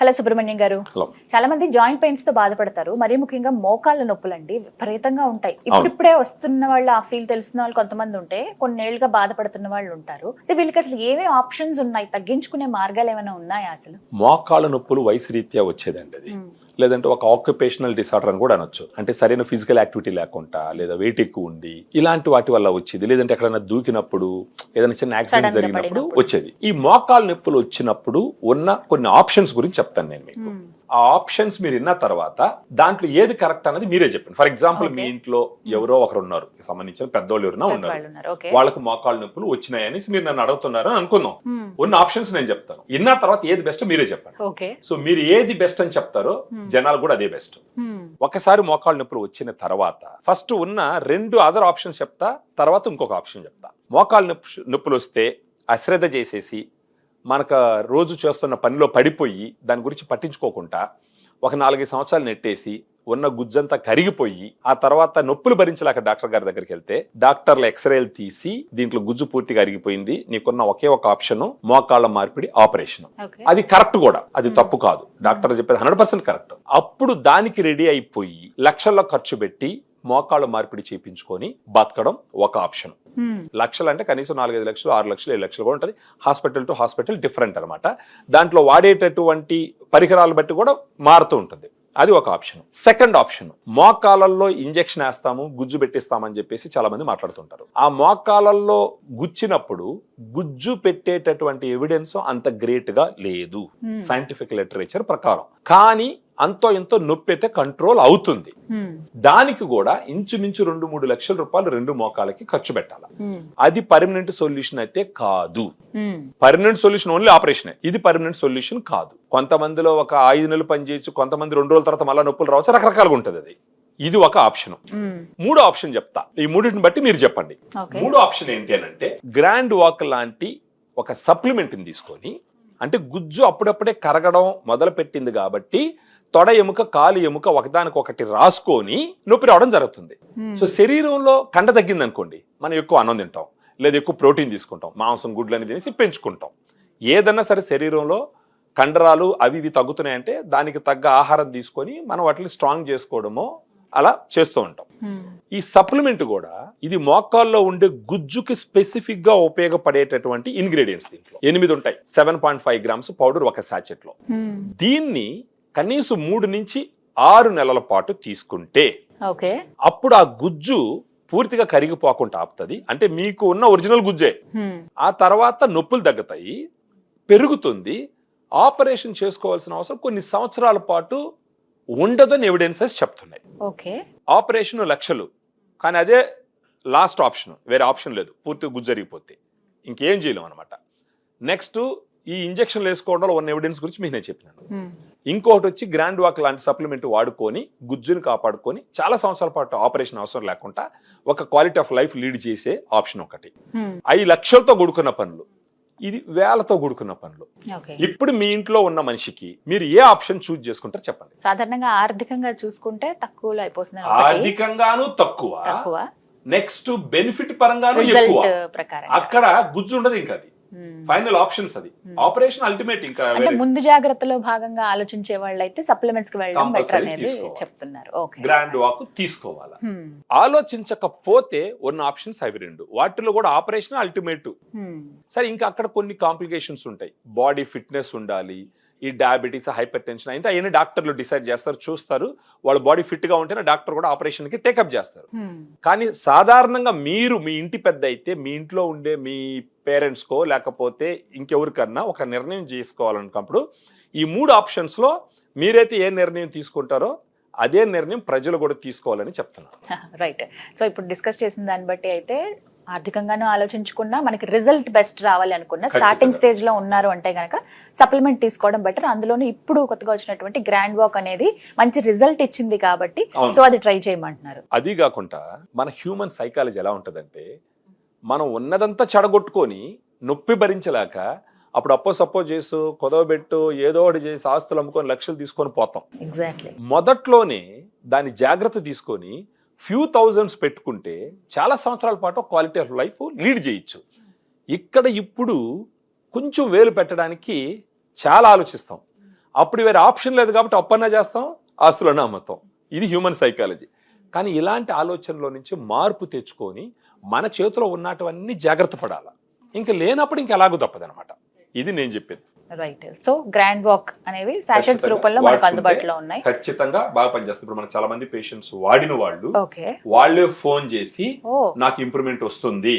Hello Subrahmanyam గారు. Hello. చాలా మంది జాయింట్ పెయిన్స్ తో బాధపడతారు, మరీ ముఖ్యంగా మోకాళ్ళ నొప్పులండి విపరీతంగా ఉంటాయి. ఇప్పుడిప్పుడే వస్తున్న వాళ్ళు ఆ ఫీల్ తెలుస్తున్న వాళ్ళు కొంతమంది ఉంటే, కొన్నేళ్లుగా బాధపడుతున్న వాళ్ళు ఉంటారు. వీళ్ళకి అసలు ఏమేమి ఆప్షన్స్ ఉన్నాయి, తగ్గించుకునే మార్గాలు ఏమైనా ఉన్నాయా అసలు? మోకాళ్ళ నొప్పులు వయసు రీత్యా వచ్చేదండి అది. లేదంటే ఒక ఆక్యుపేషనల్ డిసార్డర్ అని కూడా అనొచ్చు. అంటే సరైన ఫిజికల్ యాక్టివిటీ లేకుండా, లేదా వెయిట్ ఎక్కువ ఉండి, ఇలాంటి వాటి వల్ల వచ్చేది. లేదంటే ఎక్కడైనా దూకినప్పుడు, ఏదైనా చిన్న యాక్సిడెంట్ జరిగినప్పుడు వచ్చేది. ఈ మోకాళ్ళ నొప్పులు వచ్చినప్పుడు ఉన్న కొన్ని ఆప్షన్స్ గురించి చెప్తాను నేను మీకు. ఆ ఆప్షన్స్ మీరు విన్న తర్వాత దాంట్లో ఏది కరెక్ట్ అనేది మీరే చెప్పండి. ఫర్ ఎగ్జాంపుల్, మీ ఇంట్లో ఎవరో ఒకరు ఉన్నారు, సంబంధించిన పెద్దోళ్ళు ఎవరైనా ఉన్నారు, వాళ్ళకి మోకాళ్ళ నొప్పులు వచ్చినాయని మీరు నన్ను అడుగుతున్నారు అని అనుకుందాం. ఉన్న ఆప్షన్స్ నేను చెప్తాను. విన్న తర్వాత ఏది బెస్ట్ మీరే చెప్పండి. సో మీరు ఏది బెస్ట్ అని చెప్తారో జనాలు కూడా అదే బెస్ట్. ఒకసారి మోకాళ్ళ నొప్పులు వచ్చిన తర్వాత ఫస్ట్ ఉన్న 2 అదర్ ఆప్షన్స్ చెప్తా, తర్వాత ఇంకొక ఆప్షన్ చెప్తా. మోకాళ్ళ నొప్పులు వస్తే అశ్రద్ధ చేసేసి, మనకు రోజు చేస్తున్న పనిలో పడిపోయి దాని గురించి పట్టించుకోకుండా ఒక 4-5 సంవత్సరాలు నెట్టేసి ఉన్న గుజ్జంతా కరిగిపోయి, ఆ తర్వాత నొప్పులు భరించలేక డాక్టర్ గారి దగ్గరికి వెళ్తే డాక్టర్లు ఎక్స్రేలు తీసి దీంట్లో గుజ్జు పూర్తిగా అరిగిపోయింది, నీకున్న ఒకే ఒక ఆప్షన్ మోకాళ్ళ మార్పిడి ఆపరేషన్. అది కరెక్ట్ కూడా, అది తప్పు కాదు. డాక్టర్ చెప్పేది 100% కరెక్ట్. అప్పుడు దానికి రెడీ అయిపోయి లక్షల్లో ఖర్చు పెట్టి మోకాళ్ళ మార్పిడి చేయించుకొని బతకడం ఒక ఆప్షన్. లక్షలు అంటే కనీసం 4-5 లక్షలు, 6 లక్షలు, 7 లక్షలు కూడా ఉంటుంది. హాస్పిటల్ టు హాస్పిటల్ డిఫరెంట్ అనమాట. దాంట్లో వాడేటటువంటి పరికరాలు బట్టి కూడా మారుతూ ఉంటుంది. అది ఒక ఆప్షన్. సెకండ్ ఆప్షన్, మోకాళ్ళల్లో ఇంజెక్షన్ వేస్తాము, గుజ్జు పెట్టిస్తామని చెప్పేసి చాలా మంది మాట్లాడుతుంటారు. ఆ మోకాళ్ళల్లో గుచ్చినప్పుడు గుజ్జు పెట్టేటటువంటి ఎవిడెన్స్ అంత గ్రేట్ గా లేదు సైంటిఫిక్ లిటరేచర్ ప్రకారం. కానీ అంతో ఎంతో నొప్పి అయితే కంట్రోల్ అవుతుంది. దానికి కూడా ఇంచుమించు 2-3 లక్షల రూపాయలు 2 మోకాళ్ళకి ఖర్చు పెట్టాలి. అది పర్మనెంట్ సొల్యూషన్ అయితే కాదు. Permanent solution only operation. ఇది పర్మనెంట్ సొల్యూషన్ కాదు. కొంతమందిలో ఒక 5 నెలలు పని చేయొచ్చు, కొంతమంది 2 రోజుల తర్వాత మళ్ళీ నొప్పులు రావచ్చు, రకరకాలుగా ఉంటుంది అది. ఇది ఒక ఆప్షన్. 3వ ఆప్షన్ చెప్తా. ఈ మూడింటిని బట్టి మీరు చెప్పండి. 3వ ఆప్షన్ ఏంటి అని అంటే, గ్రాండ్ వాక్ లాంటి ఒక సప్లిమెంట్ ని తీసుకొని, అంటే గుజ్జు అప్పుడప్పుడే కరగడం మొదలు పెట్టింది కాబట్టి తొడ ఎముక, కాలు ఎముక ఒకదానికొకటి రాసుకొని నొప్పి రావడం జరుగుతుంది. సో శరీరంలో కండ తగ్గింది అనుకోండి, మనం ఎక్కువ అన్నం తింటాం, లేదా ఎక్కువ ప్రోటీన్ తీసుకుంటాం, మాంసం, గుడ్లు అని తినేసి పెంచుకుంటాం. ఏదన్నా సరే శరీరంలో కండరాలు అవి ఇవి తగ్గుతున్నాయంటే దానికి తగ్గ ఆహారం తీసుకొని మనం వాటిని స్ట్రాంగ్ చేసుకోవడమో అలా చేస్తూ ఉంటాం. ఈ సప్లిమెంట్ కూడా ఇది మోకాల్లో ఉండే గుజ్జుకి స్పెసిఫిక్ గా ఉపయోగపడేటటువంటి ఇంగ్రీడియంట్స్. దీంట్లో 8 ఉంటాయి. 7.5 గ్రామ్స్ పౌడర్ ఒక సాచెట్ లో. దీన్ని కనీసం 3 నుంచి 6 నెలల పాటు తీసుకుంటే అప్పుడు ఆ గుజ్జు పూర్తిగా కరిగిపోకుండా ఆపుతుంది. అంటే మీకు ఉన్న ఒరిజినల్ గుజ్జే. ఆ తర్వాత నొప్పులు తగ్గుతాయి, పెరుగుతుంది. ఆపరేషన్ చేసుకోవాల్సిన అవసరం కొన్ని సంవత్సరాల పాటు ఉండదని ఎవిడెన్సెస్ చెప్తున్నాయి. ఆపరేషన్ లక్షలు, కానీ అదే లాస్ట్ ఆప్షన్, వేరే ఆప్షన్ లేదు. పూర్తిగా గుజ్జు జరిగిపోతే ఇంకేం చేయలేం అనమాట. నెక్స్ట్, ఈ ఇంజక్షన్లు వేసుకోవడంలో ఉన్న ఎవిడెన్స్ గురించి మీకు నేను చెప్పినాను. ఇంకోటి వచ్చి గ్రాండ్ వాక్ లాంటి సప్లిమెంట్ వాడుకొని గుజ్జుని కాపాడుకొని చాలా సంవత్సరాల పాటు ఆపరేషన్ అవసరం లేకుండా ఒక క్వాలిటీ ఆఫ్ లైఫ్ లీడ్ చేసే ఆప్షన్ ఒకటి. 5 లక్షలతో కూడుకున్న పనులు, ఇది వేలతో కూడుకున్న పనులు. ఇప్పుడు మీ ఇంట్లో ఉన్న మనిషికి మీరు ఏ ఆప్షన్ చూజ్ చేసుకుంటారు చెప్పండి. సాధారణంగా ఆర్థికంగా చూసుకుంటే తక్కువలో అయిపోతుంది. ఆర్థికంగాను తక్కువ, నెక్స్ట్ బెనిఫిట్ పరంగాను ఎక్కువ. అక్కడ గుజ్జు ఉండదు. ఇంకా అది ఫైనల్ ఆప్షన్స్. అది ఆపరేషన్ అల్టిమేట్. ఇంకా ముందు జాగ్రత్తలో భాగంగా ఆలోచించే వాళ్ళు అయితే సప్లిమెంట్స్ కి వెళ్ళడం బెటర్ అనేది చెప్తున్నారు. గ్రాండ్ వాక్ తీసుకోవాలా. ఆలోచించకపోతే ఉన్న ఆప్షన్స్ అవి 2. వాటిలో కూడా ఆపరేషన్ అల్టిమేట్. సరే, ఇంకా అక్కడ కొన్ని కాంప్లికేషన్స్ ఉంటాయి. బాడీ ఫిట్నెస్ ఉండాలి. ఈ డయాబెటీస్, హైపర్ టెన్షన్ అంటే అవన్నీ డాక్టర్లు డిసైడ్ చేస్తారు, చూస్తారు. వాళ్ళ బాడీ ఫిట్ గా ఉంటేనే డాక్టర్ కూడా ఆపరేషన్ కి టేకప్ చేస్తారు. కానీ సాధారణంగా మీరు మీ ఇంటి పెద్ద అయితే మీ ఇంట్లో ఉండే మీ పేరెంట్స్ కో లేకపోతే ఇంకెవరికన్నా ఒక నిర్ణయం చేసుకోవాలనుకున్నప్పుడు ఈ 3 ఆప్షన్స్ లో మీరైతే ఏ నిర్ణయం తీసుకుంటారో అదే నిర్ణయం ప్రజలు కూడా తీసుకోవాలని చెప్తున్నారు. రైట్. సో ఇప్పుడు డిస్కస్ చేసిన దాన్ని బట్టి అయితే ఆర్థికంగానూ ఆలోచించుకున్నా, మనకి రిజల్ట్ బెస్ట్ రావాలి అనుకున్నా, స్టార్టింగ్ స్టేజ్ లో ఉన్నారు అంటే గనక సప్లిమెంట్ తీసుకోవడం బెటర్. అందులోనే ఇప్పుడు కొత్తగా వచ్చినటువంటి గ్రాండ్ వాక్ అనేది మంచి రిజల్ట్ ఇచ్చింది కాబట్టి సో అది ట్రై చేయమంటున్నారు. అది కాకుండా మన హ్యూమన్ సైకాలజీ ఎలా ఉంటదంటే, మనం ఉన్నదంతా చెడగొట్టుకొని నొప్పి భరించలేక అప్పుడు అప్పో సపోజ్ చేసు కొదవబెట్టు ఏదో ఒకటి చేసి ఆస్తులు అమ్ముకొని లక్షలు తీసుకొని పోతాం. ఎగ్జాక్ట్లీ. మొదట్లోనే దాని జాగ్రత్త తీసుకొని ఫ్యూ థౌజండ్స్ పెట్టుకుంటే చాలా సంవత్సరాల పాటు క్వాలిటీ ఆఫ్ లైఫ్ లీడ్ చేయొచ్చు. ఇక్కడ ఇప్పుడు కొంచెం వేలు పెట్టడానికి చాలా ఆలోచిస్తాం. అప్పుడు వేరే ఆప్షన్ లేదు కాబట్టి అప్పన్నా చేస్తాం, ఆస్తులన్నా అమ్ముతాం. ఇది హ్యూమన్ సైకాలజీ. కానీ ఇలాంటి ఆలోచనలో నుంచి మార్పు తెచ్చుకొని మన చేతిలో ఉన్నటువన్నీ జాగ్రత్త పడాలి. ఇంకా లేనప్పుడు ఇంక ఎలాగో తప్పదనమాట. ఇది నేను చెప్పేది. రైట్. సో గ్రాండ్ వాక్ అనేవి సాషెట్స్ రూపంలో మనకు అందుబాటులో ఉన్నాయి. ఖచ్చితంగా బాగా పనిచేస్తుంది. ఇప్పుడు మనకు చాలా మంది పేషెంట్స్ వాడిన వాళ్ళు ఓకే, వాళ్ళే ఫోన్ చేసి నాకు ఇంప్రూవ్మెంట్ వస్తుంది,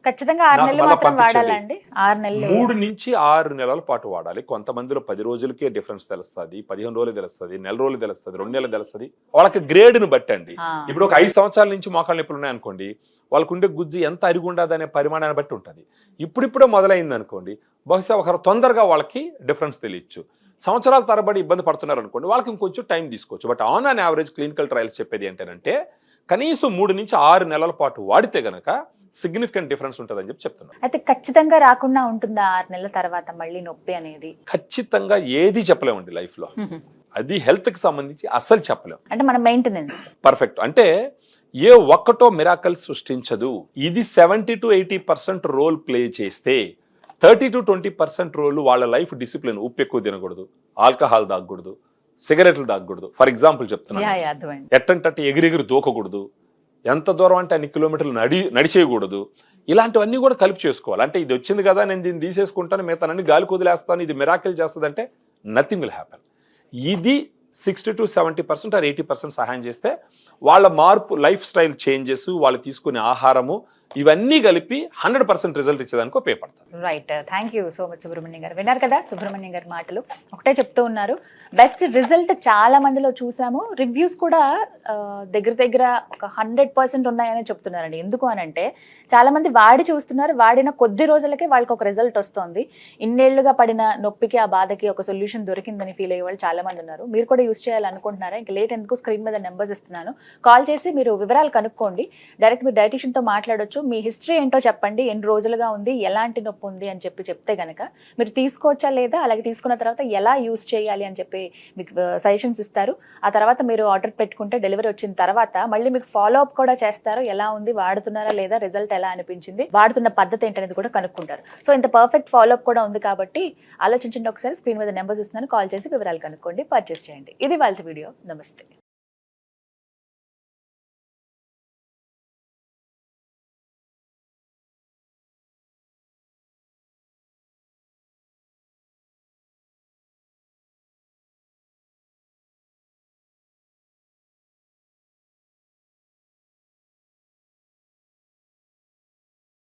ఖచ్చితంగా 6 నెలలు మాత్రం వాడాలండి. 6 నెలలు 3 నుంచి 6 నెలల పాటు వాడాలి. కొంతమందిలో 10 రోజులకే డిఫరెన్స్ తెలుస్తుంది, 15 రోజులు తెలుస్తుంది, నెల రోజులు తెలుస్తుంది, 2 నెలలు తెలుస్తుంది. వాళ్ళకి గ్రేడ్ ను బట్టి అండి. ఇప్పుడు ఒక 5 సంవత్సరాల నుంచి మోకాళ్ళ నొప్పులు ఉన్నాయనుకోండి, వాళ్ళకు ఉండే గుజ్జు ఎంత అరిగి ఉండదు అనే పరిమాణాన్ని బట్టి ఉంటుంది. ఇప్పుడిప్పుడే మొదలైంది అనుకోండి, బహుశా ఒకరు తొందరగా వాళ్ళకి డిఫరెన్స్ తెలియచ్చు. సంవత్సరాల తరబడి ఇబ్బంది పడుతున్నారు అనుకోండి, వాళ్ళకి ఇంకొంచెం టైం తీసుకోవచ్చు. But on an average clinical trials చెప్పేది ఏంటంటే కనీసం 3 నుంచి 6 నెలల పాటు వాడితే గనక సిగ్నిఫికెంట్ డిఫరెన్స్ ఉంటుందని చెప్పి చెప్తున్నారు. అయితే ఖచ్చితంగా రాకుండా ఉంటుందా 6 నెలల తర్వాత మళ్ళీ నొప్పి అనేది? ఖచ్చితంగా ఏది చెప్పలేమండి లైఫ్ లో. అది హెల్త్ కి సంబంధించి అస్సలు చెప్పలేము. అంటే మన మెయింటెనెన్స్ పర్ఫెక్ట్. అంటే ఏ ఒక్కటో మిరాకల్ సృష్టించదు. ఇది 70 to 80% రోల్ ప్లే చేస్తే 30 to 20% రోల్ వాళ్ళ లైఫ్ డిసిప్లిన్. ఉప్పు ఎక్కువ తినకూడదు, ఆల్కహాల్ తాగకూడదు, సిగరెట్లు తాగకూడదు. ఫర్ ఎగ్జాంపుల్ చెప్తున్నాను, ఎట్టంటే ఎగిరెగిరి దూకకూడదు, ఎంత దూరం అంటే అన్ని కిలోమీటర్లు నడిచేయకూడదు. ఇలాంటివన్నీ కూడా కలిపి చేసుకోవాలి. అంటే ఇది వచ్చింది కదా, నేను దీన్ని తీసేసుకుంటాను, మిగతానన్నీ గాలి కుదిలేస్తాను, ఇది మిరాకిల్ చేస్తుంది అంటే నథింగ్ విల్ హ్యాపెన్. ఇది 60 to 70% or 80% సహాయం చేస్తే వాళ్ళ మార్పు, లైఫ్ స్టైల్ చేంజెస్, వాళ్ళు తీసుకునే ఆహారము, ఇవన్నీ కలిపి 100% రిజల్ట్ ఇచ్చేదానికి ఉపయోగపడతారు. Right. Thank you so much Subrahmanyam garu. విన్నారు కదా సుబ్రహ్మణ్యం గారి మాటలు. ఒకటే చెప్తూ ఉన్నారు, బెస్ట్ రిజల్ట్ చాలా మందిలో చూసాము. రివ్యూస్ కూడా దగ్గర ఒక 100% ఉన్నాయని చెప్తున్నారండి. ఎందుకు అని అంటే చాలా మంది వాడి చూస్తున్నారు, వాడిన కొద్ది రోజులకే వాళ్ళకి ఒక రిజల్ట్ వస్తుంది. ఇన్నేళ్లుగా పడిన నొప్పికి, ఆ బాధకి ఒక సొల్యూషన్ దొరికిందని ఫీల్ అయ్యే వాళ్ళు చాలా మంది ఉన్నారు. మీరు కూడా యూస్ చేయాలనుకుంటున్నారా? ఇంకా లేట్ ఎందుకు, స్క్రీన్ మీద నెంబర్స్ ఇస్తున్నాను, కాల్ చేసి మీరు వివరాలు కనుక్కోండి. డైరెక్ట్ మీరు డైటీషియన్తో మాట్లాడొచ్చు. మీ హిస్టరీ ఏంటో చెప్పండి, ఎన్ని రోజులుగా ఉంది, ఎలాంటి నొప్పి ఉంది అని చెప్తే గనక మీరు తీసుకోవచ్చా లేదా, అలాగే తీసుకున్న తర్వాత ఎలా యూస్ చేయాలి అని చెప్పి మీకు సజెషన్స్ ఇస్తారు. ఆ తర్వాత మీరు ఆర్డర్ పెట్టుకుంటే డెలివరీ వచ్చిన తర్వాత మళ్ళీ మీకు ఫాలో అప్ కూడా చేస్తారు. ఎలా ఉంది, వాడుతున్నారా లేదా, రిజల్ట్ ఎలా అనిపించింది, వాడుతున్న పద్ధతి ఏంటనేది కూడా కనుక్కుంటారు. సో ఇంత పర్ఫెక్ట్ ఫాలో అప్ కూడా ఉంది కాబట్టి ఆలోచించండి ఒకసారి. స్క్రీన్ మీద నెంబర్స్ ఇస్తున్నాను, కాల్ చేసి వివరాలు కనుక్కోండి, పర్చేస్ చేయండి. ఇది వాళ్ళ వీడియో. నమస్తే.